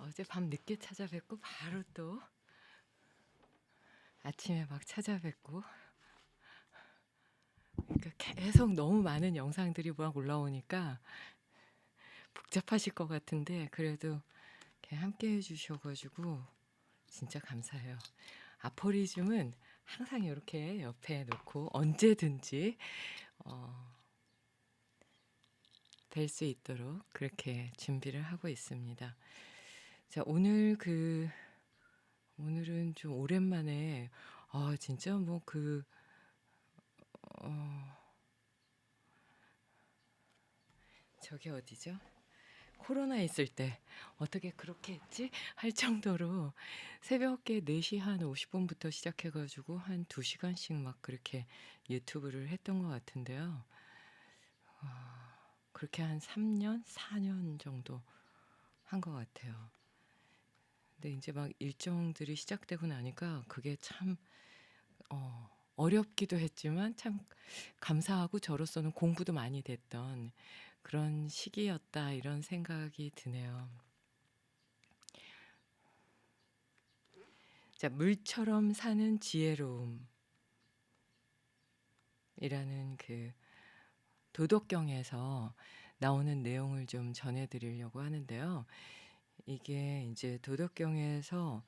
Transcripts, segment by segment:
어제 밤 늦게 찾아뵙고 바로 또 아침에 막 찾아뵙고, 그러니까 계속 너무 많은 영상들이 막 올라오니까 복잡하실 것 같은데, 그래도 이렇게 함께 해주셔가지고 진짜 감사해요. 아포리즘은 항상 이렇게 옆에 놓고 언제든지 뵐 수 있도록 그렇게 준비를 하고 있습니다. 자, 오늘은 좀 오랜만에, 진짜 뭐 저기 어디죠? 코로나 있을 때 어떻게 그렇게 했지? 할 정도로 새벽에 4시 한 50분부터 시작해가지고 한 2시간씩 막 그렇게 유튜브를 했던 것 같은데요. 그렇게 한 3년, 4년 정도 한 것 같아요. 근데 이제 막 일정들이 시작되고 나니까 그게 참 어렵기도 했지만 참 감사하고 저로서는 공부도 많이 됐던 그런 시기였다 이런 생각이 드네요. 자, 물처럼 사는 지혜로움이라는 그 도덕경에서 나오는 내용을 좀 전해드리려고 하는데요. 이게 이제 도덕경에서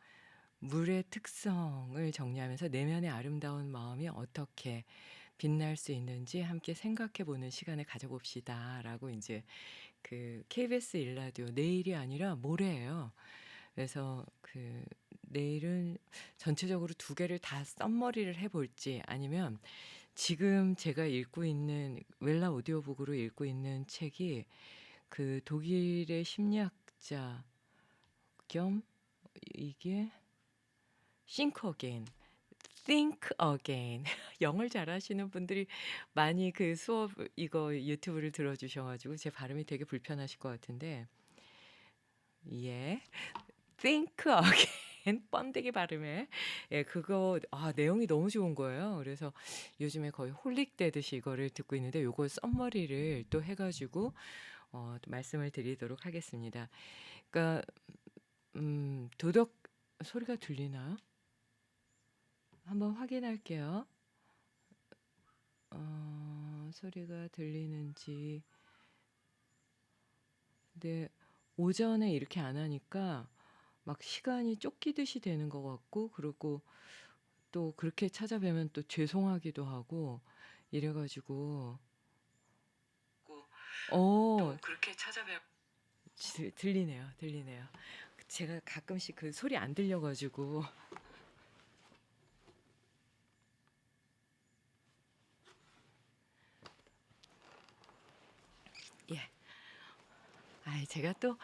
물의 특성을 정리하면서 내면의 아름다운 마음이 어떻게 빛날 수 있는지 함께 생각해 보는 시간을 가져봅시다. 라고 이제 그 KBS 일라디오 내일이 아니라 모레예요. 그래서 내일은 전체적으로 2개를 다 썸머리를 해볼지 아니면 지금 제가 읽고 있는 웰라 오디오북으로 읽고 있는 책이 그 독일의 심리학자 겸 이게 Think Again, Think Again. 영어를 잘하시는 분들이 많이 그 수업 이거 유튜브를 들어주셔가지고 제 발음이 되게 불편하실 것 같은데 예, Think Again. 번데기 발음에 그거 내용이 너무 좋은 거예요. 그래서 요즘에 거의 홀릭되듯이 이거를 듣고 있는데 요거 썸머리를 또 해가지고 또 말씀을 드리도록 하겠습니다. 그러니까 도덕 소리가 들리나요? 한번 확인할게요. 소리가 들리는지. 근데 오전에 이렇게 안 하니까 막 시간이 쫓기듯이 되는 것 같고, 그리고 또 그렇게 찾아뵈면 또 죄송하기도 하고 이래가지고 또 그렇게 찾아뵈 들리네요. 제가 가끔씩 그 소리 안 들려가지고 예. 제가 또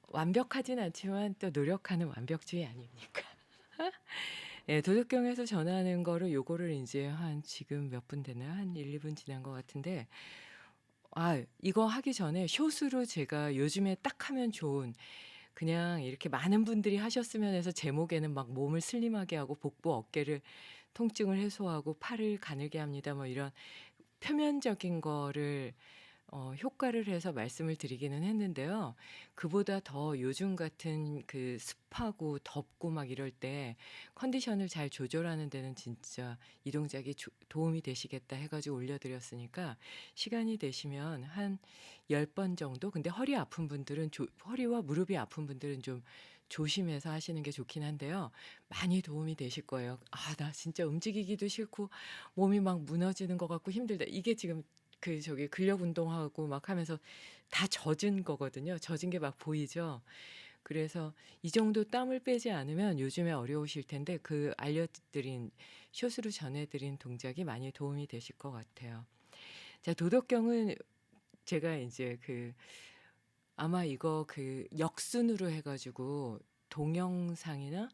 완벽하진 않지만 또 노력하는 완벽주의 아닙니까? 예, 도덕경에서 전하는 거를 요거를 이제 한 지금 몇 분 됐나요? 한 1, 2분 지난 것 같은데 이거 하기 전에 숏으로 제가 요즘에 딱 하면 좋은 그냥 이렇게 많은 분들이 하셨으면 해서 제목에는 막 몸을 슬림하게 하고 복부 어깨를 통증을 해소하고 팔을 가늘게 합니다. 뭐 이런 표면적인 거를 효과를 해서 말씀을 드리기는 했는데요. 그보다 더 요즘 같은 그 습하고 덥고 막 이럴 때 컨디션을 잘 조절하는 데는 진짜 이 동작이 도움이 되시겠다 해가지고 올려드렸으니까 시간이 되시면 한 10번 정도. 근데 허리 아픈 분들은 허리와 무릎이 아픈 분들은 좀 조심해서 하시는 게 좋긴 한데요. 많이 도움이 되실 거예요. 나 진짜 움직이기도 싫고 몸이 막 무너지는 것 같고 힘들다. 이게 지금 저기 근력 운동하고 막 하면서 다 젖은 거거든요. 젖은 게 막 보이죠. 그래서 이 정도 땀을 빼지 않으면 요즘에 어려우실 텐데 알려드린 숏으로 전해드린 동작이 많이 도움이 되실 것 같아요. 자, 도덕경은 제가 이제 아마 이거 역순으로 해가지고 동영상이나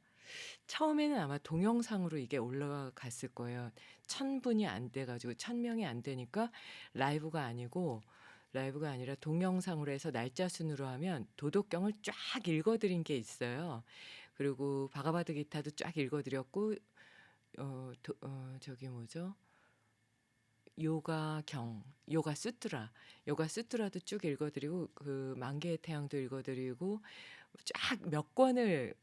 처음에는 아마 동영상으로 이게 올라갔을 거예요. 1000분이 안 돼가지고 1000명이 안 되니까 라이브가 아니라 동영상으로 해서 날짜 순으로 하면 도덕경을 쫙 읽어드린 게 있어요. 그리고 바가바드 기타도 쫙 읽어드렸고 저기 뭐죠? 요가경, 요가수트라, 요가수트라도 쭉 읽어드리고 그 만개의 태양도 읽어드리고 쫙 몇 권을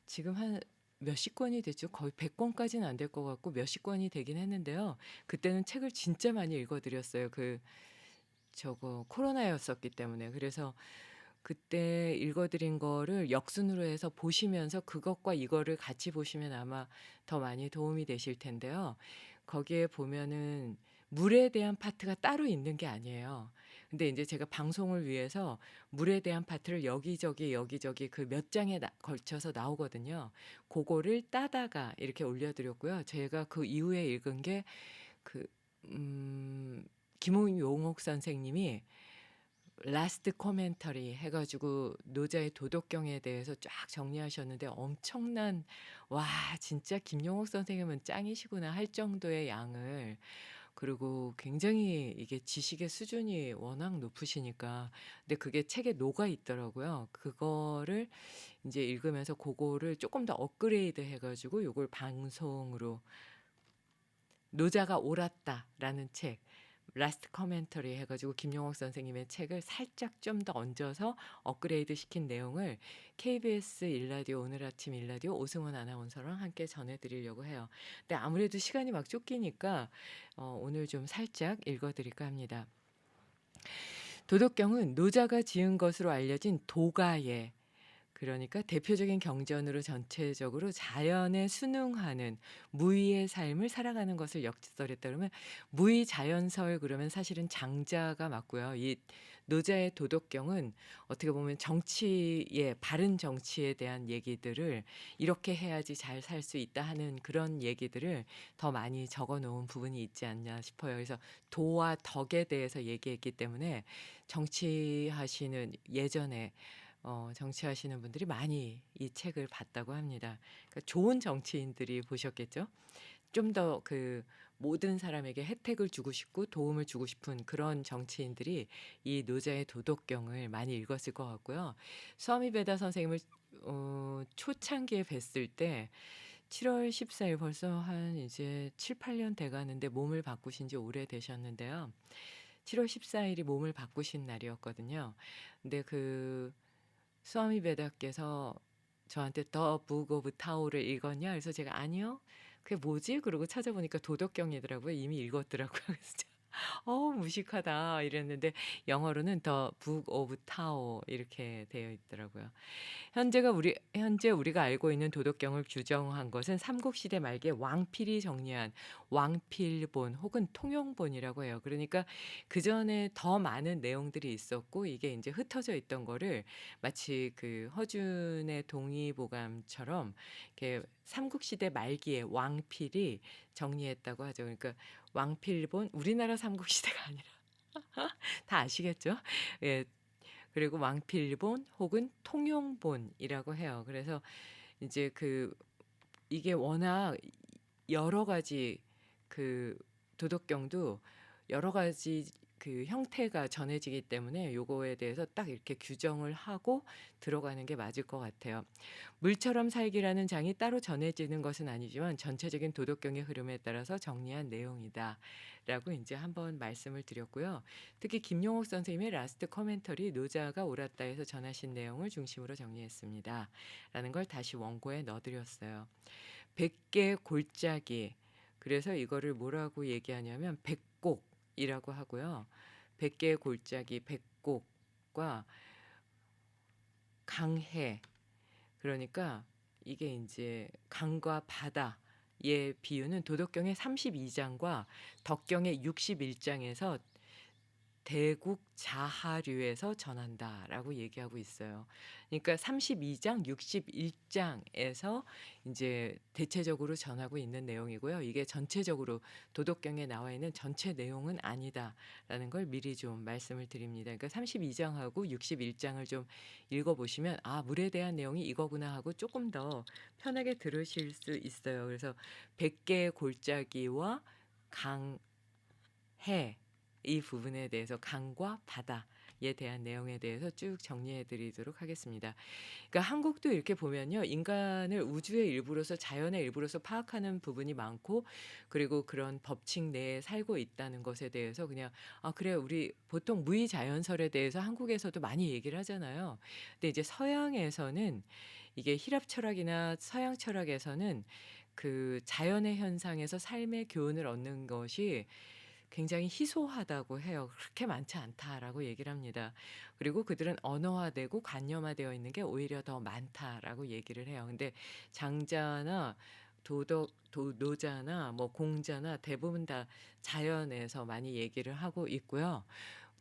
지금 한 몇십 권이 됐죠. 거의 100권까지는 안 될 것 같고 몇십 권이 되긴 했는데요. 그때는 책을 진짜 많이 읽어드렸어요. 저거 코로나였었기 때문에. 그래서 그때 읽어드린 거를 역순으로 해서 보시면서 그것과 이거를 같이 보시면 아마 더 많이 도움이 되실 텐데요. 거기에 보면은 물에 대한 파트가 따로 있는 게 아니에요. 근데 이제 제가 방송을 위해서 물에 대한 파트를 여기저기 그 몇 장에 걸쳐서 나오거든요. 그거를 따다가 이렇게 올려드렸고요. 제가 그 이후에 읽은 게 그, 김용옥 선생님이 라스트 코멘터리 해가지고 노자의 도덕경에 대해서 쫙 정리하셨는데 엄청난, 와, 진짜 김용옥 선생님은 짱이시구나 할 정도의 양을, 그리고 굉장히 이게 지식의 수준이 워낙 높으시니까, 근데 그게 책에 녹아 있더라고요. 그거를 이제 읽으면서 그거를 조금 더 업그레이드 해가지고 요걸 방송으로, 노자가 옳았다라는 책, 라스트 커멘터리 해가지고 김용옥 선생님의 책을 살짝 좀 더 얹어서 업그레이드 시킨 내용을 KBS 일라디오, 오늘 아침 일라디오 오승원 아나운서랑 함께 전해드리려고 해요. 근데 아무래도 시간이 막 쫓기니까 오늘 좀 살짝 읽어드릴까 합니다. 도덕경은 노자가 지은 것으로 알려진 도가예, 그러니까 대표적인 경전으로 전체적으로 자연에 순응하는 무의의 삶을 살아가는 것을 역설했다 그러면, 무의 자연설 그러면 사실은 장자가 맞고요. 이 노자의 도덕경은 어떻게 보면 정치에, 바른 정치에 대한 얘기들을 이렇게 해야지 잘 살 수 있다 하는 그런 얘기들을 더 많이 적어 놓은 부분이 있지 않나 싶어요. 그래서 도와 덕에 대해서 얘기했기 때문에 정치하시는 예전에 정치하시는 분들이 많이 이 책을 봤다고 합니다. 그러니까 좋은 정치인들이 보셨겠죠. 좀 더 그 모든 사람에게 혜택을 주고 싶고 도움을 주고 싶은 그런 정치인들이 이 노자의 도덕경을 많이 읽었을 것 같고요. 스와미베다 선생님을 초창기에 뵀을 때 7월 14일, 벌써 한 이제 7, 8년 돼가는데 몸을 바꾸신 지 오래되셨는데요. 7월 14일이 몸을 바꾸신 날이었거든요. 근데 스와미 베다께서 저한테 더 북 오브 타오를 읽었냐? 그래서 제가 아니요. 그게 뭐지? 그러고 찾아보니까 도덕경이더라고요. 이미 읽었더라고요. 그래서 무식하다 이랬는데 영어로는 더 북 오브 타오 이렇게 되어 있더라고요. 현재 우리가 알고 있는 도덕경을 규정한 것은 삼국시대 말기에 왕필이 정리한 왕필본 혹은 통용본이라고 해요. 그러니까 그 전에 더 많은 내용들이 있었고 이게 이제 흩어져 있던 거를 마치 그 허준의 동의보감처럼 이렇게 삼국시대 말기에 왕필이 정리했다고 하죠. 그러니까 왕필본, 우리나라 삼국시대가 아니라 다 아시겠죠? 예. 그리고 왕필본 혹은 통용본이라고 해요. 그래서 이제 이게 워낙 여러 가지 도덕경도 여러 가지 형태가 전해지기 때문에 요거에 대해서 딱 이렇게 규정을 하고 들어가는 게 맞을 것 같아요. 물처럼 살기라는 장이 따로 전해지는 것은 아니지만 전체적인 도덕경의 흐름에 따라서 정리한 내용이다 라고 이제 한번 말씀을 드렸고요. 특히 김용옥 선생님의 라스트 커멘터리, 노자가 옳았다에서 전하신 내용을 중심으로 정리했습니다 라는 걸 다시 원고에 넣어드렸어요. 100개 골짜기, 그래서 이거를 뭐라고 얘기하냐면 백곡이라고 하고요. 100개의 골짜기, 백곡과 강해, 그러니까 이게 이제 강과 바다의 비유는 도덕경의 32장과 덕경의 61장에서 대국 자하류에서 전한다라고 얘기하고 있어요. 그러니까 32장, 61장에서 이제 대체적으로 전하고 있는 내용이고요. 이게 전체적으로 도덕경에 나와 있는 전체 내용은 아니다라는 걸 미리 좀 말씀을 드립니다. 그러니까 32장하고 61장을 좀 읽어보시면 물에 대한 내용이 이거구나 하고 조금 더 편하게 들으실 수 있어요. 그래서 100개의 골짜기와 강해, 이 부분에 대해서 강과 바다, 대한 내용에 대해서 쭉 정리해 드리도록 하겠습니다. 그러니까 한국도 이렇게 보면요. 인간을 우주의 일부로서 자연의 일부로서 파악하는 부분이 많고 그리고 그런 법칙 내에 살고 있다는 것에 대해서 그냥 '아 그래 우리' 보통 무의자연설에 대해서 한국에서도 많이 얘기를 하잖아요. 근데 이제 서양에서는 이게 히랍 철학이나 서양 철학에서는 그 자연의 현상에서 삶의 교훈을 얻는 것이 굉장히 희소하다고 해요. "그렇게 많지 않다."라고 얘기를 합니다. 그리고 그들은 언어화되고 관념화되어 있는 게 오히려 더 많다라고 얘기를 해요. 근데 장자나 노자나 뭐 공자나 대부분 다 자연에서 많이 얘기를 하고 있고요.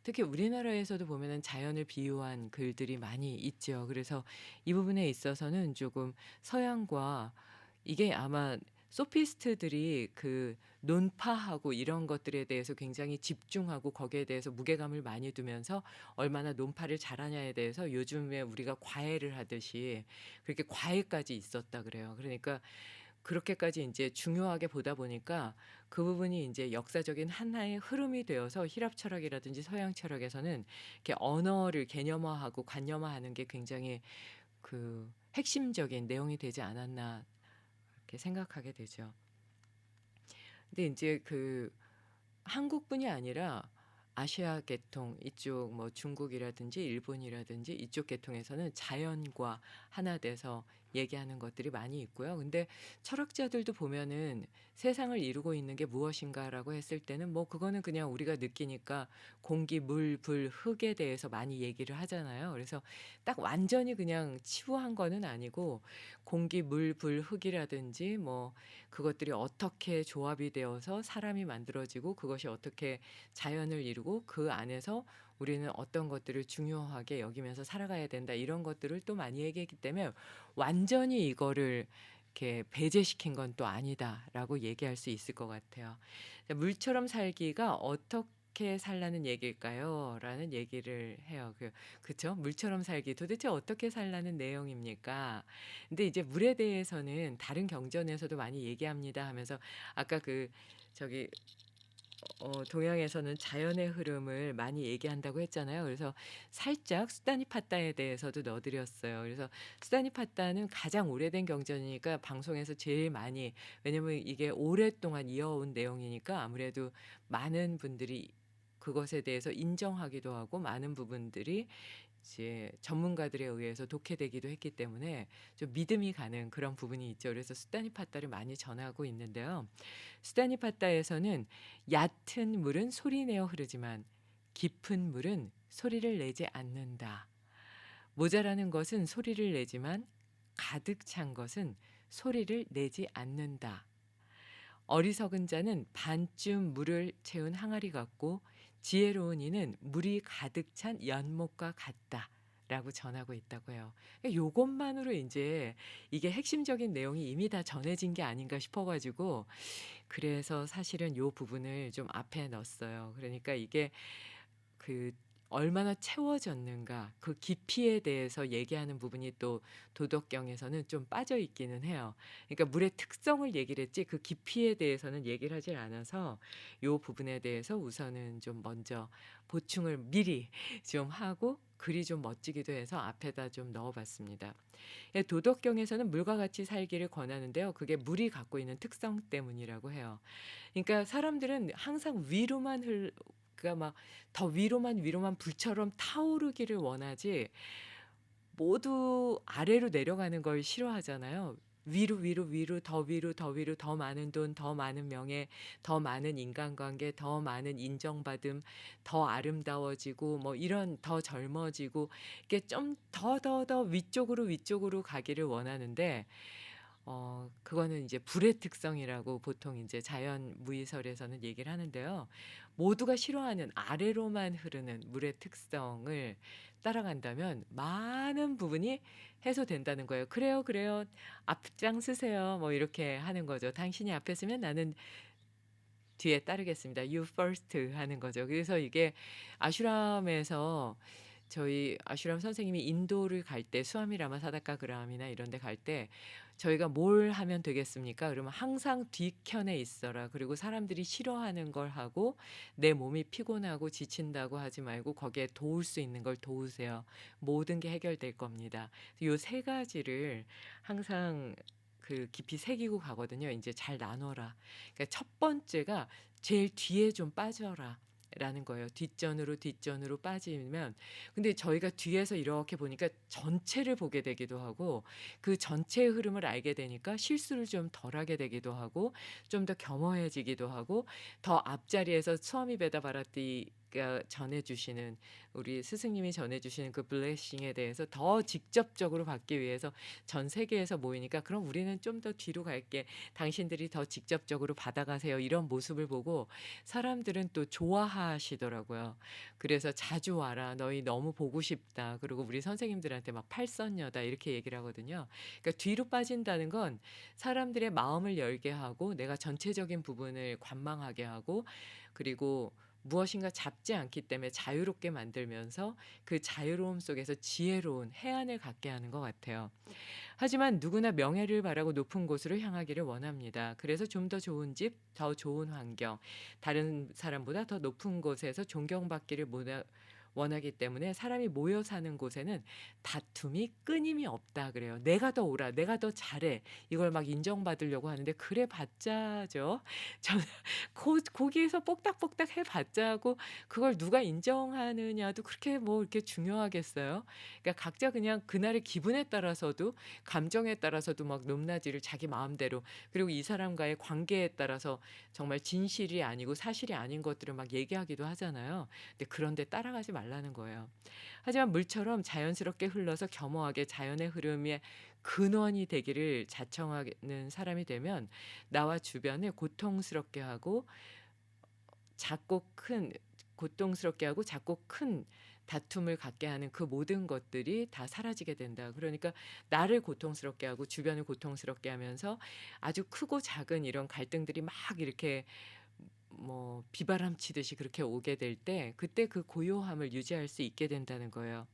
특히 우리나라에서도 보면은 자연을 비유한 글들이 많이 있죠. 그래서 이 부분에 있어서는 조금 서양과 이게 아마 소피스트들이 그 논파하고 이런 것들에 대해서 굉장히 집중하고 거기에 대해서 무게감을 많이 두면서 얼마나 논파를 잘하냐에 대해서 요즘에 우리가 과외를 하듯이 그렇게 과외까지 있었다 그래요. 그러니까 그렇게까지 인제 중요하게 보다 보니까 그 부분이 인제 역사적인 하나의 흐름이 되어서 히랍 철학이라든지 서양 철학에서는 이렇게 언어를 개념화하고 관념화하는 게 굉장히 그 핵심적인 내용이 되지 않았나 이렇게 생각하게 되죠. 근데 인제 그 한국뿐이 아니라 아시아 계통 이쪽 뭐 중국이라든지 일본이라든지 이쪽 계통에서는 자연과 하나 돼서 얘기하는 것들이 많이 있고요. 근데 철학자들도 보면은 '세상을 이루고 있는 게 무엇인가.'라고 했을 때는 뭐 그거는 그냥 우리가 느끼니까 공기, 물, 불, 흙에 대해서 많이 얘기를 하잖아요. 그래서 딱 완전히 그냥 치부한 거는 아니고 공기, 물, 불, 흙이라든지 뭐 그것들이 어떻게 조합이 되어서 사람이 만들어지고 그것이 어떻게 자연을 이루고 그 안에서 우리는 어떤 것들을 중요하게 여기면서 살아가야 된다. 이런 것들을 또 많이 얘기했기 때문에 완전히 이거를 이렇게 배제시킨 건 또 아니다라고 얘기할 수 있을 것 같아요. "물처럼 살기가 어떻게 살라는 얘기일까요?" 라는 얘기를 해요. 그쵸? 물처럼 살기 도대체 어떻게 살라는 내용입니까? 근데 이제 물에 대해서는 다른 경전에서도 많이 얘기합니다 하면서 아까 그 저기 동양에서는 자연의 흐름을 많이 얘기한다고 했잖아요. 그래서 살짝 수다니파따에 대해서도 넣어 드렸어요. 그래서 수다니파따는 가장 오래된 경전이니까 방송에서 제일 많이 왜냐면 이게 오랫동안 이어온 내용이니까 아무래도 많은 분들이 그것에 대해서 인정하기도 하고 많은 부분들이 이제 전문가들에 의해서 독해되기도 했기 때문에 좀 믿음이 가는 그런 부분이 있죠. 그래서 수다니파따를 많이 전하고 있는데요. 수다니파따에서는 얕은 물은 소리내어 흐르지만 깊은 물은 소리를 내지 않는다. 모자라는 것은 소리를 내지만 가득 찬 것은 소리를 내지 않는다. 어리석은 자는 반쯤 물을 채운 항아리 같고 지혜로운 이는 물이 가득 찬 연못과 같다라고 전하고 있다고 해요. 요것만으로 인제 이게 핵심적인 내용이 이미 다 전해진 게 아닌가 싶어 가지고 그래서 사실은 요 부분을 좀 앞에 넣었어요. 그러니까 이게 그 얼마나 채워졌는가 그 깊이에 대해서 얘기하는 부분이 또 도덕경에서는 좀 빠져 있기는 해요. 그러니까 물의 특성을 얘기를 했지 그 깊이에 대해서는 얘기를 하질 않아서 요 부분에 대해서 우선은 좀 먼저 보충을 미리 좀 하고 글이 좀 멋지기도 해서 앞에다 좀 넣어 봤습니다. 예 도덕경에서는 물과 같이 살기를 권하는데요. 그게 물이 갖고 있는 특성 때문이라고 해요. 그러니까 사람들은 항상 위로만 그러니까 막 더 위로만 불처럼 타오르기를 원하지 모두 아래로 내려가는 걸 싫어하잖아요. 위로, 더 위로, 더 많은 돈, 더 많은 명예, 더 많은 인간관계, 더 많은 인정받음, 더 아름다워지고 뭐 이런 더 젊어지고 이게 좀 더 위쪽으로 가기를 원하는데 그거는 이제 불의 특성이라고 보통 인제 자연무이설에서는 얘기를 하는데요. 모두가 싫어하는 아래로만 흐르는 물의 특성을 따라간다면 많은 부분이 해소된다는 거예요. "그래요, 그래요. 앞장서세요." 뭐 이렇게 하는 거죠. "당신이 앞에 서면 나는 뒤에 따르겠습니다. You first." 하는 거죠. 그래서 이게 아슈람에서 저희 아슈람 선생님이 인도를 갈 때 수아미 라마 사다카 그람이나 이런 데 갈 때 저희가 뭘 하면 되겠습니까? 그러면 항상 뒷편에 있어라. 그리고 사람들이 싫어하는 걸 하고 내 몸이 피곤하고 지친다고 하지 말고 거기에 도울 수 있는 걸 도우세요. 모든 게 해결될 겁니다. 요 세 가지를 항상 그 깊이 새기고 가거든요. 이제 잘 나눠라. 그러니까 첫 번째가 제일 뒤에 좀 빠져라. 라는 거예요. 뒷전으로 빠지면 근데 저희가 뒤에서 이렇게 보니까 전체를 보게 되기도 하고 그 전체의 흐름을 알게 되니까 실수를 좀 덜하게 되기도 하고 좀 더 겸허해지기도 하고 더 앞자리에서 스와미 베다바라티가 전해주시는 우리 스승님이 전해주시는 그 블레싱에 대해서 더 직접적으로 받기 위해서 전 세계에서 모이니까 그럼 우리는 좀 더 뒤로 갈게. 당신들이 더 직접적으로 받아가세요. 이런 모습을 보고 사람들은 또 좋아하시더라고요. 그래서 "자주 와라. 너희 너무 보고 싶다." 그리고 우리 선생님들한테 막 "팔선녀다." 이렇게 얘기를 하거든요. 그러니까 뒤로 빠진다는 건 사람들의 마음을 열게 하고 내가 전체적인 부분을 관망하게 하고 그리고 무엇인가 잡지 않기 때문에 자유롭게 만들면서 그 자유로움 속에서 지혜로운 해안을 갖게 하는 것 같아요. 하지만 누구나 명예를 바라고 높은 곳으로 향하기를 원합니다. 그래서 좀 더 좋은 집, 더 좋은 환경, 다른 사람보다 더 높은 곳에서 존경받기를 원하기 때문에 사람이 모여 사는 곳에는 다툼이 끊임이 없다 그래요. 내가 더 옳아, 내가 더 잘해. 이걸 막 인정받으려고 하는데 그래 봤자죠. 저는 거기에서 뽁닥뽁닥 해 봤자고 그걸 누가 인정하느냐도 그렇게 뭐 이렇게 중요하겠어요. 그러니까 각자 그냥 그날의 기분에 따라서도 감정에 따라서도 막 높낮이를 자기 마음대로 그리고 이 사람과의 관계에 따라서 정말 진실이 아니고 사실이 아닌 것들을 막 얘기하기도 하잖아요. 근데 그런 데 따라가지 말라는 거예요. 하지만 물처럼 자연스럽게 흘러서 겸허하게 자연의 흐름에 근원이 되기를 자청하는 사람이 되면 나와 주변을 고통스럽게 하고 작고 큰 고통스럽게 하고 작고 큰 다툼을 갖게 하는 그 모든 것들이 다 사라지게 된다. 그러니까 나를 고통스럽게 하고 주변을 고통스럽게 하면서 아주 크고 작은 이런 갈등들이 막 이렇게 뭐 비바람 치듯이 그렇게 오게 될 때 그때 그 고요함을 유지할 수 있게 된다는 거예요.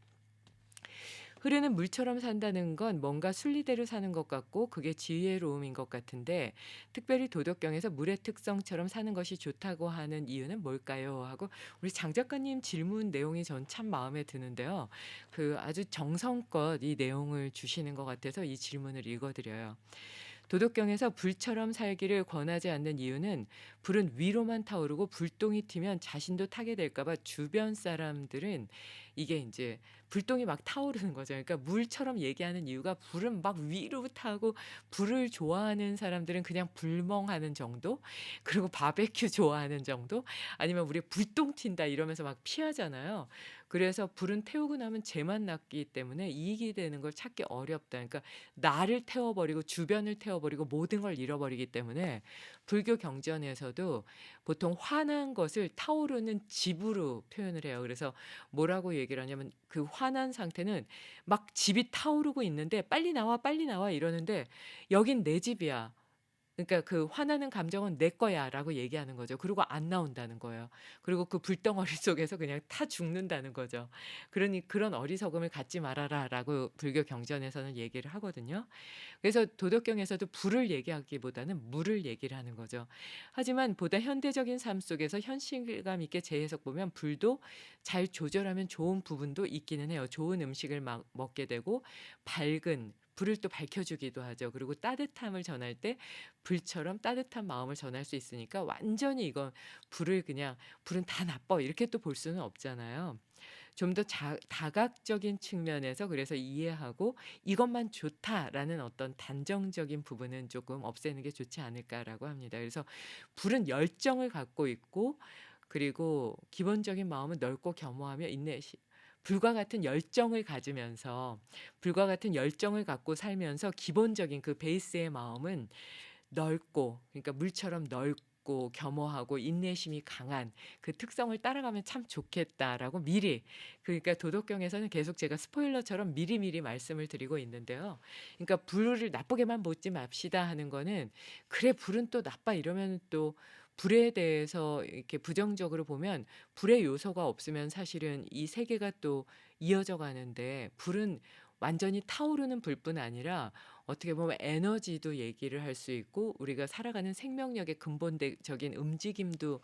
흐르는 물처럼 산다는 건 뭔가 순리대로 사는 것 같고 그게 지혜로움인 것 같은데 특별히 도덕경에서 물의 특성처럼 사는 것이 좋다고 하는 이유는 뭘까요? 하고 우리 장 작가님 질문 내용이 전 참 마음에 드는데요. 그 아주 정성껏 이 내용을 주시는 것 같아서 이 질문을 읽어드려요. 도덕경에서 불처럼 살기를 권하지 않는 이유는 불은 위로만 타오르고 불똥이 튀면 자신도 타게 될까 봐 주변 사람들은 이게 이제 불똥이 막 타오르는 거죠. 그러니까 물처럼 얘기하는 이유가 불은 막 위로 타고 불을 좋아하는 사람들은 그냥 불멍하는 정도? 그리고 바베큐 좋아하는 정도? 아니면 우리 "불똥 튄다." 이러면서 막 피하잖아요. 그래서 불은 태우고 나면 재만 났기 때문에 이익이 되는 걸 찾기 어렵다. 그러니까 나를 태워버리고 주변을 태워버리고 모든 걸 잃어버리기 때문에 불교 경전에서도 보통 화난 것을 타오르는 집으로 표현을 해요. 그래서 뭐라고 얘기를 하냐면 그 화난 상태는 막 집이 타오르고 있는데 "빨리 나와, 빨리 나와." 이러는데 "여긴 내 집이야." 그러니까 그 "화나는 감정은 내 거야."라고 얘기하는 거죠. 그리고 안 나온다는 거예요. 그리고 그 불덩어리 속에서 그냥 타 죽는다는 거죠. 그러니 "그런 어리석음을 갖지 말아라."라고 불교 경전에서는 얘기를 하거든요. 그래서 도덕경에서도 불을 얘기하기보다는 물을 얘기를 하는 거죠. 하지만 보다 현대적인 삶 속에서 현실감 있게 재해석 보면 불도 잘 조절하면 좋은 부분도 있기는 해요. 좋은 음식을 막 먹게 되고 밝은 불을 또 밝혀 주기도 하죠. 그리고 따뜻함을 전할 때 불처럼 따뜻한 마음을 전할 수 있으니까 완전히 이건 불을 그냥 '불은 다 나빠.' 이렇게 또 볼 수는 없잖아요. 좀 더 다각적인 측면에서 그래서 이해하고 '이것만 좋다.'라는 어떤 단정적인 부분은 조금 없애는 게 좋지 않을까라고 합니다. 그래서 불은 열정을 갖고 있고 그리고 기본적인 마음은 넓고 겸허하며 인내시 불과 같은 열정을 가지면서 불과 같은 열정을 갖고 살면서 기본적인 그 베이스의 마음은 넓고 그러니까 물처럼 넓고 겸허하고 인내심이 강한 그 특성을 따라가면 참 좋겠다라고 미리 그러니까 도덕경에서는 계속 제가 스포일러처럼 미리미리 말씀을 드리고 있는데요. 그러니까 '불을 나쁘게만 보지 맙시다.' 하는 거는 '그래 불은 또 나빠.' 이러면 또 불에 대해서 이렇게 부정적으로 보면 불의 요소가 없으면 사실은 이 세계가 또 이어져 가는데 불은 완전히 타오르는 불뿐 아니라 어떻게 보면 에너지도 얘기를 할 수 있고 우리가 살아가는 생명력의 근본적인 움직임도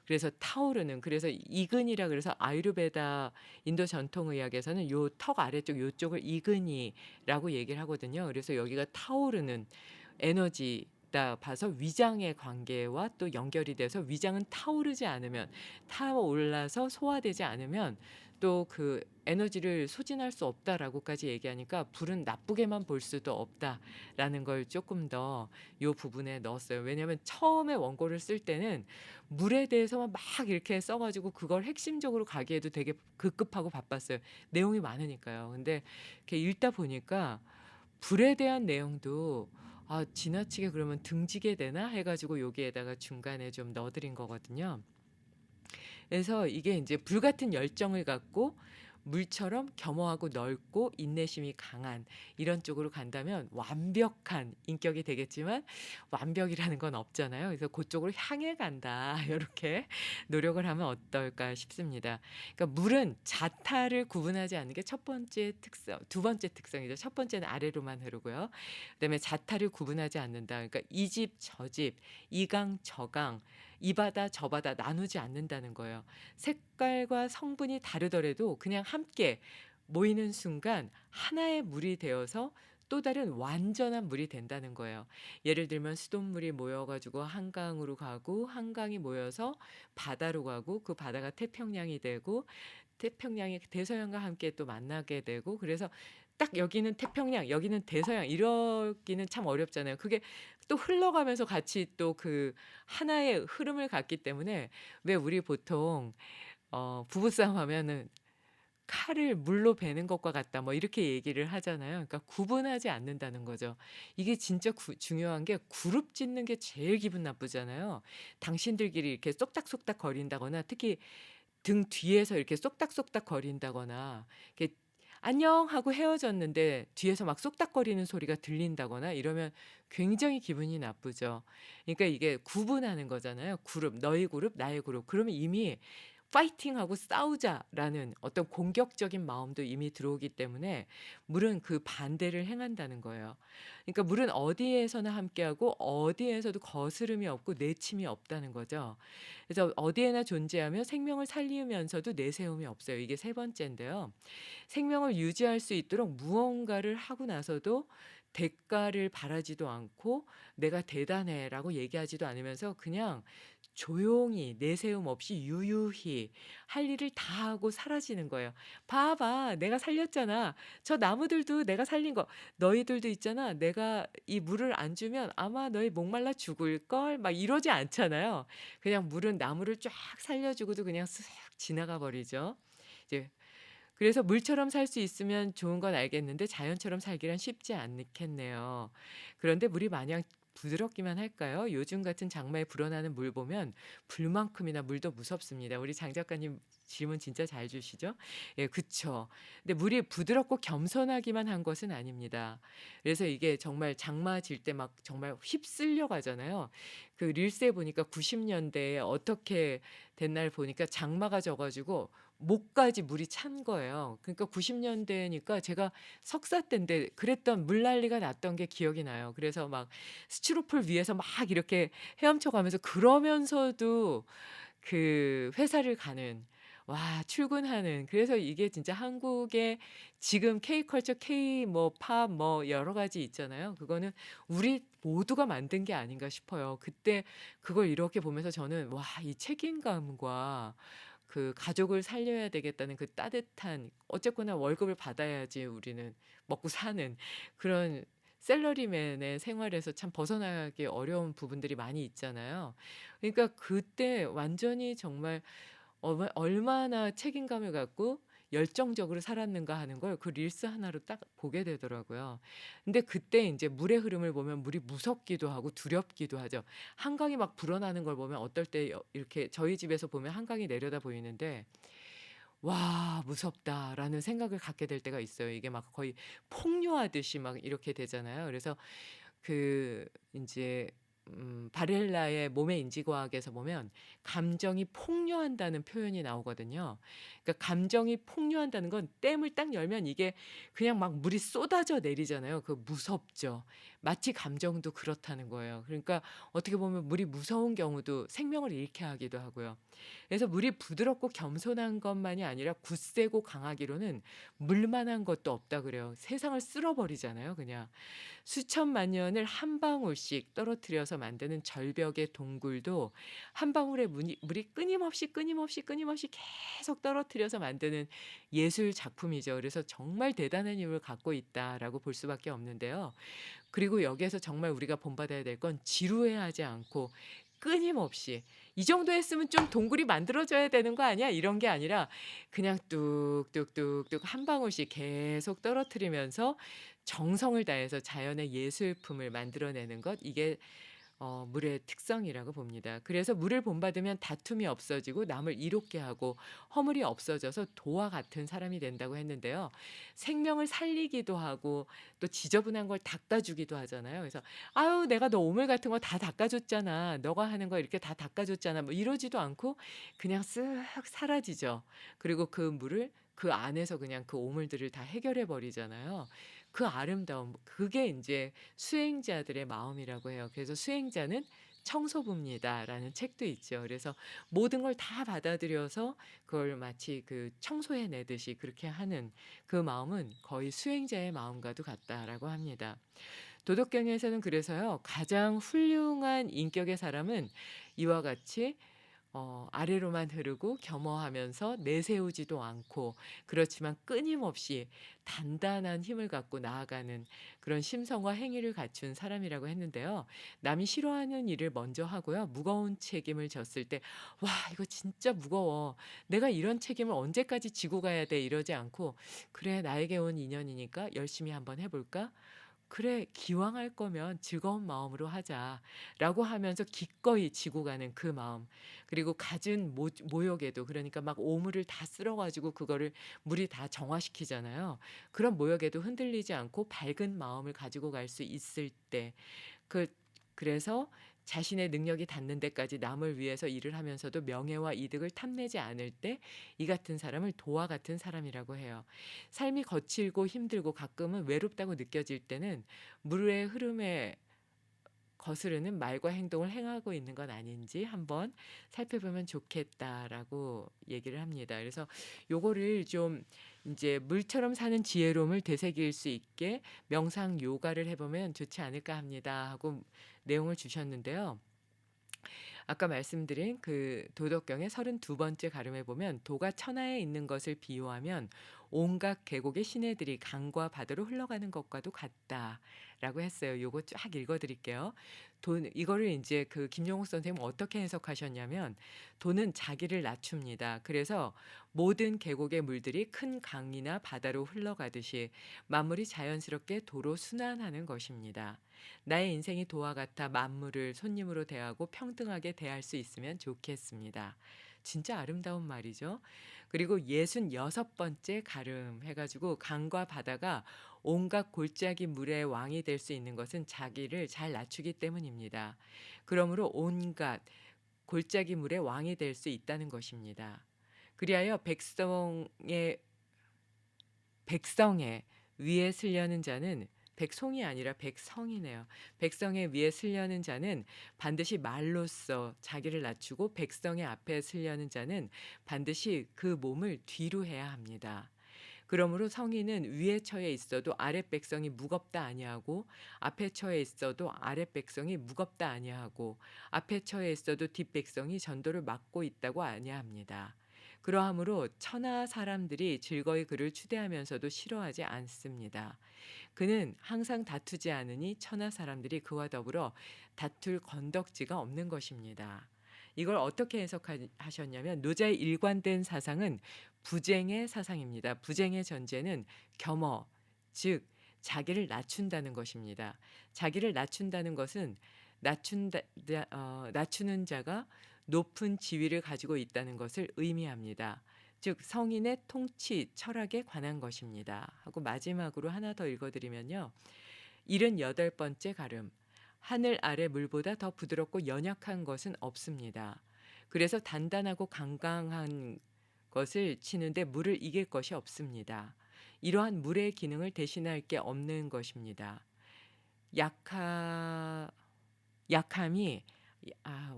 그래서 타오르는 그래서 이근이라 그래서 아유르베다 인도 전통의학에서는 요 턱 아래쪽 요쪽을 이근이라고 얘기를 하거든요. 그래서 여기가 타오르는 에너지다 봐서 위장의 관계와 또 연결이 돼서 위장은 타오르지 않으면 타올라서 소화되지 않으면 또 그 에너지를 소진할 수 없다라고까지 얘기하니까 불은 나쁘게만 볼 수도 없다라는 걸 조금 더 요 부분에 넣었어요. 왜냐하면 처음에 원고를 쓸 때는 물에 대해서만 막 이렇게 써 가지고 그걸 핵심적으로 가기에도 되게 급급하고 바빴어요. 내용이 많으니까요. 근데 이렇게 읽다 보니까 불에 대한 내용도 '아 지나치게 그러면 등지게 되나?' 해 가지고 여기에다가 중간에 좀 넣어 드린 거거든요. 그래서 이게 인제 불같은 열정을 갖고 물처럼 겸허하고 넓고 인내심이 강한 이런 쪽으로 간다면 완벽한 인격이 되겠지만 완벽이라는 건 없잖아요. 그래서 '고쪽으로 향해 간다.' 요렇게 노력을 하면 어떨까 싶습니다. 그러니까 물은 자타를 구분하지 않는 게 첫 번째 특성 두 번째 특성이죠. 첫 번째는 아래로만 흐르고요. 그다음에 자타를 구분하지 않는다. 그러니까 이 집 저 집, 이 강 저 강, 이 바다 저 바다 나누지 않는다는 거예요. 색깔과 성분이 다르더라도 그냥 함께 모이는 순간 하나의 물이 되어서 또 다른 완전한 물이 된다는 거예요. 예를 들면 수돗물이 모여 가지고 한강으로 가고 한강이 모여서 바다로 가고 그 바다가 태평양이 되고 태평양이 대서양과 함께 또 만나게 되고 그래서 딱 여기는 태평양 여기는 대서양 이러기는 참 어렵잖아요. 그게 또 흘러가면서 같이 또 그 하나의 흐름을 갖기 때문에 왜 우리 보통 부부싸움 하면은 "칼을 물로 베는 것과 같다." 뭐 이렇게 얘기를 하잖아요. 그러니까 구분하지 않는다는 거죠. 이게 진짜 중요한 게 그룹 짓는 게 제일 기분 나쁘잖아요. 당신들끼리 이렇게 쏙닥쏙닥 거린다거나 특히 등 뒤에서 이렇게 쏙닥쏙닥 거린다거나 이렇게 "안녕." 하고 헤어졌는데 뒤에서 막 쏙닥거리는 소리가 들린다거나 이러면 굉장히 기분이 나쁘죠. 그러니까 이게 구분하는 거잖아요. 그룹, 너희 그룹, 나의 그룹. 그러면 이미 '파이팅하고 싸우자.'라는 어떤 공격적인 마음도 이미 들어오기 때문에 물은 그 반대를 행한다는 거예요. 그러니까 물은 어디에서나 함께하고 어디에서도 거스름이 없고 내침이 없다는 거죠. 그래서 어디에나 존재하며 생명을 살리면서도 내세움이 없어요. 이게 세 번째인데요. 생명을 유지할 수 있도록 무언가를 하고 나서도 대가를 바라지도 않고 '내가 대단해.'라고 얘기하지도 않으면서 그냥 조용히 내세움 없이 유유히 할 일을 다 하고 사라지는 거예요. "봐 봐. 내가 살렸잖아. 저 나무들도 내가 살린 거. 너희들도 있잖아. 내가 이 물을 안 주면 아마 너희 목말라 죽을걸." 막 이러지 않잖아요. 그냥 물은 나무를 쫙 살려 주고도 그냥 쓱 지나가 버리죠. 이제 그래서 물처럼 살 수 있으면 좋은 건 알겠는데 자연처럼 살기란 쉽지 않겠네요. 그런데 물이 마냥 부드럽기만 할까요? 요즘 같은 장마에 불어나는 물 보면 불만큼이나 물도 무섭습니다. 우리 장 작가님 질문 진짜 잘 주시죠? 예, 그쵸. 근데 물이 부드럽고 겸손하기만 한 것은 아닙니다. 그래서 이게 정말 장마 질 때 막 정말 휩쓸려 가잖아요. 그 릴스에 보니까 90 년대에 어떻게 된 날 보니까 장마가 져 가지고 목까지 물이 찬 거예요. 그러니까 90 년대니까 제가 석사 때인데 그랬던 물난리가 났던 게 기억이 나요. 그래서 막 스티로폴 위에서 막 이렇게 헤엄쳐 가면서 그러면서도 그 회사를 가는 와 출근하는 그래서 이게 진짜 한국의 지금 K컬처 K 뭐 팝 뭐 여러 가지 있잖아요. 그거는 우리 모두가 만든 게 아닌가 싶어요. 그때 그걸 이렇게 보면서 저는 와 이 책임감과 그 가족을 살려야 되겠다는 그 따뜻한 어쨌거나 월급을 받아야지 우리는 먹고 사는 그런 샐러리맨의 생활에서 참 벗어나기 어려운 부분들이 많이 있잖아요. 그러니까 그때 완전히 정말 얼마나 책임감을 갖고 열정적으로 살았는가 하는 걸 그 릴스 하나로 딱 보게 되더라고요. 근데 그때 인제 물의 흐름을 보면 물이 무섭기도 하고 두렵기도 하죠. 한강이 막 불어나는 걸 보면 어떨 때 이렇게 저희 집에서 보면 한강이 내려다 보이는데 '와 무섭다.'라는 생각을 갖게 될 때가 있어요. 이게 막 거의 폭류하듯이 막 이렇게 되잖아요. 그래서 그 인제 바렐라의 몸의 인지과학에서 보면 감정이 폭류한다는 표현이 나오거든요. 그러니까 감정이 폭류한다는 건 댐을 딱 열면 이게 그냥 막 물이 쏟아져 내리잖아요. 그 무섭죠. 마치 감정도 그렇다는 거예요. 그러니까 어떻게 보면 물이 무서운 경우도 생명을 잃게 하기도 하고요. 그래서 물이 부드럽고 겸손한 것만이 아니라 굳세고 강하기로는 물만한 것도 없다 그래요. 세상을 쓸어버리잖아요, 그냥. 수천만 년을 한 방울씩 떨어뜨려서 만드는 절벽의 동굴도 한 방울의 물이 끊임없이 계속 떨어뜨려서 만드는 예술 작품이죠. 그래서 정말 대단한 힘을 갖고 있다라고 볼 수밖에 없는데요. 그리고 여기에서 정말 우리가 본받아야 될 건 지루해하지 않고 끊임없이 '이 정도 했으면 좀 동굴이 만들어져야 되는 거 아니야?' 이런 게 아니라 그냥 뚝뚝뚝뚝 한 방울씩 계속 떨어뜨리면서 정성을 다해서 자연의 예술품을 만들어내는 것, 이게 물의 특성이라고 봅니다. 그래서 물을 본받으면 다툼이 없어지고 남을 이롭게 하고 허물이 없어져서 도와 같은 사람이 된다고 했는데요. 생명을 살리기도 하고 또 지저분한 걸 닦아주기도 하잖아요. 그래서 "아유 내가 너 오물 같은 거 다 닦아줬잖아. 너가 하는 거 이렇게 다 닦아줬잖아." 뭐 이러지도 않고 그냥 쓱 사라지죠. 그리고 그 물을 그 안에서 그냥 그 오물들을 다 해결해 버리잖아요. 그 아름다움, 그게 이제 수행자들의 마음이라고 해요. 그래서 "수행자는 청소부입니다."라는 책도 있죠. 그래서 모든 걸 다 받아들여서 그걸 마치 그 청소해 내듯이 그렇게 하는 그 마음은 거의 수행자의 마음과도 같다라고 합니다. 도덕경에서는 그래서요, 가장 훌륭한 인격의 사람은 이와 같이 아래로만 흐르고 겸허하면서 내세우지도 않고 그렇지만 끊임없이 단단한 힘을 갖고 나아가는 그런 심성과 행위를 갖춘 사람이라고 했는데요. 남이 싫어하는 일을 먼저 하고요. 무거운 책임을 졌을 때 '와 이거 진짜 무거워. 내가 이런 책임을 언제까지 지고 가야 돼.' 이러지 않고 '그래 나에게 온 인연이니까 열심히 한번 해 볼까? 그래 기왕 할 거면 즐거운 마음으로 하자.'라고 하면서 기꺼이 지고 가는 그 마음. 그리고 갖은 모욕에도, 그러니까 막 오물을 다 쓸어 가지고 그거를 물이 다 정화시키잖아요. 그런 모욕에도 흔들리지 않고 밝은 마음을 가지고 갈 수 있을 때, 그 그래서 자신의 능력이 닿는 데까지 남을 위해서 일을 하면서도 명예와 이득을 탐내지 않을 때 이 같은 사람을 도와 같은 사람이라고 해요. 삶이 거칠고 힘들고 가끔은 외롭다고 느껴질 때는 물의 흐름에 거스르는 말과 행동을 행하고 있는 건 아닌지 한번 살펴보면 좋겠다라고 얘기를 합니다. 그래서 요거를 좀 인제 '물처럼 사는 지혜로움을 되새길 수 있게 명상 요가를 해 보면 좋지 않을까 합니다.' 하고 내용을 주셨는데요. 아까 말씀드린 그 도덕경의 32번째 번째 가름에 보면 "도가 천하에 있는 것을 비유하면 온갖 계곡의 시내들이 강과 바다로 흘러가는 것과도 같다."라고 했어요. 요거 쫙 읽어 드릴게요. 돈 이거를 인제 그 김용옥 선생님은 어떻게 해석하셨냐면 "도는 자기를 낮춥니다. 그래서 모든 계곡의 물들이 큰 강이나 바다로 흘러가듯이 만물이 자연스럽게 도로 순환하는 것입니다. 나의 인생이 도와 같아 만물을 손님으로 대하고 평등하게 대할 수 있으면 좋겠습니다." 진짜 아름다운 말이죠. 그리고 66번째 가름 해 가지고 "강과 바다가 온갖 골짜기 물의 왕이 될 수 있는 것은 자기를 잘 낮추기 때문입니다. 그러므로 온갖 골짜기 물의 왕이 될 수 있다는 것입니다. 그리하여 백성의 위에 쓰려는 자는" 백송이 아니라 백성이네요. "백성의 위에 쓰려는 자는 반드시 말로써 자기를 낮추고 백성의 앞에 쓰려는 자는 반드시 그 몸을 뒤로 해야 합니다. 그러므로 성인은 위에 처해 있어도 아랫 백성이 무겁다 아니하고 앞에 처해 있어도 아랫 백성이 무겁다 아니하고 앞에 처해 있어도 뒷 백성이 전도를 막고 있다고 아니합니다. 그러하므로 천하 사람들이 즐거이 그를 추대하면서도 싫어하지 않습니다. 그는 항상 다투지 않으니 천하 사람들이 그와 더불어 다툴 건덕지가 없는 것입니다." 이걸 어떻게 해석하셨냐면 노자의 일관된 사상은 부쟁의 사상입니다. 부쟁의 전제는 겸허, 즉 자기를 낮춘다는 것입니다. 자기를 낮춘다는 것은 낮추는 자가 높은 지위를 가지고 있다는 것을 의미합니다. 즉 성인의 통치, 철학에 관한 것입니다. 하고 마지막으로 하나 더 읽어 드리면요. 78번째 가름. 하늘 아래 물보다 더 부드럽고 연약한 것은 없습니다. 그래서 단단하고 강강한 것을 치는데 물을 이길 것이 없습니다. 이러한 물의 기능을 대신할 게 없는 것입니다. 약하 약함이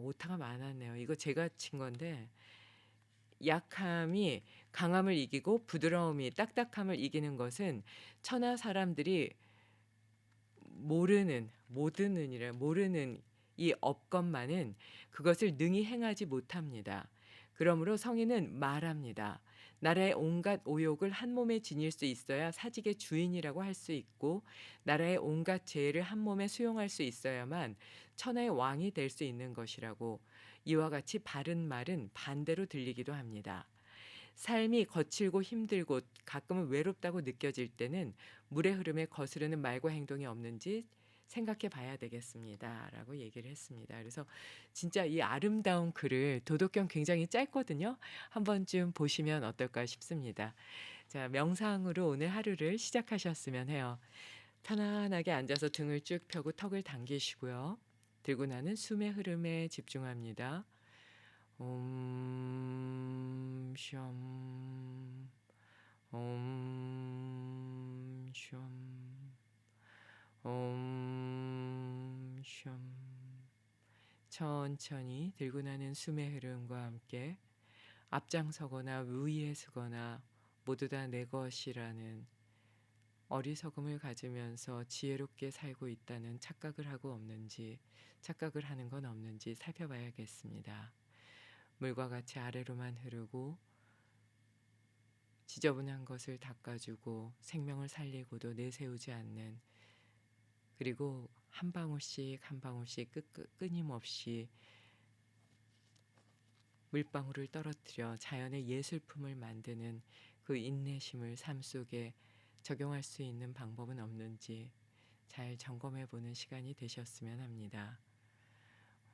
오타가 많았네요. 이거 제가 친 건데 약함이 강함을 이기고 부드러움이 딱딱함을 이기는 것은 천하 사람들이 모르는 이 업것만은 그것을 능히 행하지 못합니다. 그러므로 성인은 말합니다. 나라의 온갖 오욕을 한 몸에 지닐 수 있어야 사직의 주인이라고 할 수 있고 나라의 온갖 죄를 한 몸에 수용할 수 있어야만 천하의 왕이 될 수 있는 것이라고 이와 같이 바른 말은 반대로 들리기도 합니다. 삶이 거칠고 힘들고 가끔은 외롭다고 느껴질 때는 물의 흐름에 거스르는 말과 행동이 없는지 생각해 봐야 되겠습니다. 라고 얘기를 했습니다. 그래서 진짜 이 아름다운 글을 도덕경 굉장히 짧거든요. 한 번쯤 보시면 어떨까 싶습니다. 자, 명상으로 오늘 하루를 시작하셨으면 해요. 편안하게 앉아서 등을 쭉 펴고 턱을 당기시고요. 들고 나는 숨의 흐름에 집중합니다. 옴 옴 옴 천천히 들고 나는 숨의 흐름과 함께 앞장서거나 우위에 서거나 모두 다 내 것이라는 어리석음을 가지면서 지혜롭게 살고 있다는 착각을 하고 없는지, 착각을 하는 건 없는지 살펴봐야겠습니다. 물과 같이 아래로만 흐르고 지저분한 것을 닦아주고 생명을 살리고도 내세우지 않는, 그리고 한 방울씩 한 방울씩 끊임없이 물방울을 떨어뜨려 자연의 예술품을 만드는 그 인내심을 삶 속에 적용할 수 있는 방법은 없는지 잘 점검해 보는 시간이 되셨으면 합니다.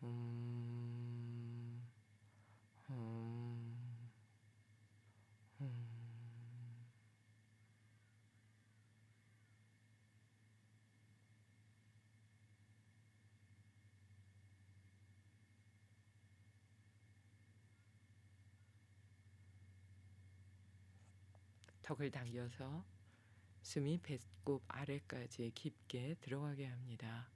음, 음, 음. 턱을 당겨서 숨이 배꼽 아래까지 깊게 들어가게 합니다.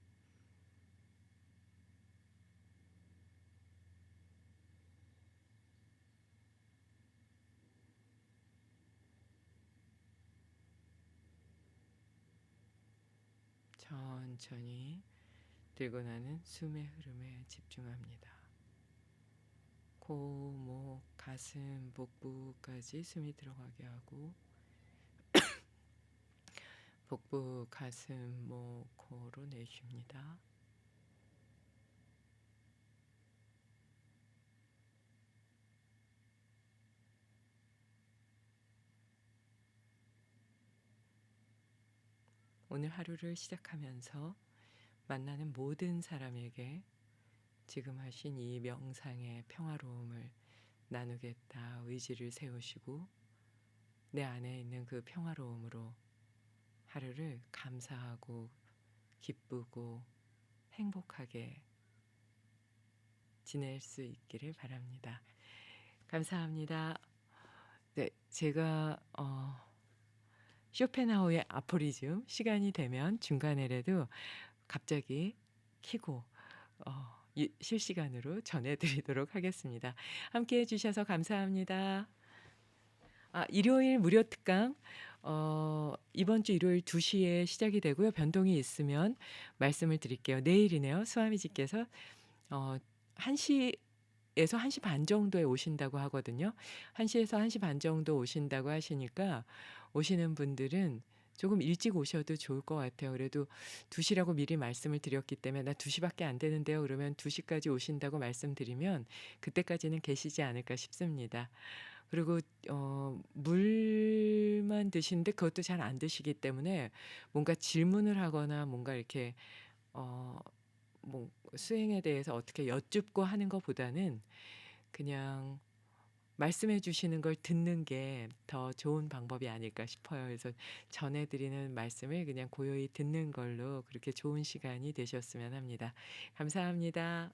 천천히 들고 나는 숨의 흐름에 집중합니다. 코, 목, 가슴, 복부까지 숨이 들어가게 하고 복부, 가슴, 목, 코로 내쉽니다. 오늘 하루를 시작하면서 만나는 모든 사람에게 지금 하신 이 명상의 평화로움을 나누겠다 의지를 세우시고 내 안에 있는 그 평화로움으로 하루를 감사하고 기쁘고 행복하게 지낼 수 있기를 바랍니다. 감사합니다. 네, 제가 쇼펜하우의 아포리즘 시간이 되면 중간에라도 갑자기 키고 실시간으로 전해드리도록 하겠습니다. 함께해 주셔서 감사합니다. 일요일 무료 특강 이번 주 일요일 2시에 시작이 되고요. 변동이 있으면 말씀을 드릴게요. 내일이네요. 수아미지께서 1시에서 1시 반 정도에 오신다고 하거든요. 1시에서 1시 반 정도 오신다고 하시니까 오시는 분들은 조금 일찍 오셔도 좋을 것 같아요. 그래도 2시라고 미리 말씀을 드렸기 때문에 나 2시밖에 안 되는데요. 그러면 2시까지 오신다고 말씀드리면 그때까지는 계시지 않을까 싶습니다. 그리고 물만 드시는데 그것도 잘 안 드시기 때문에 뭔가 질문을 하거나 뭔가 이렇게 뭐 수행에 대해서 어떻게 여쭙고 하는 것보다는 그냥 말씀해 주시는 걸 듣는 게 더 좋은 방법이 아닐까 싶어요. 그래서 전해 드리는 말씀을 그냥 고요히 듣는 걸로 그렇게 좋은 시간이 되셨으면 합니다. 감사합니다.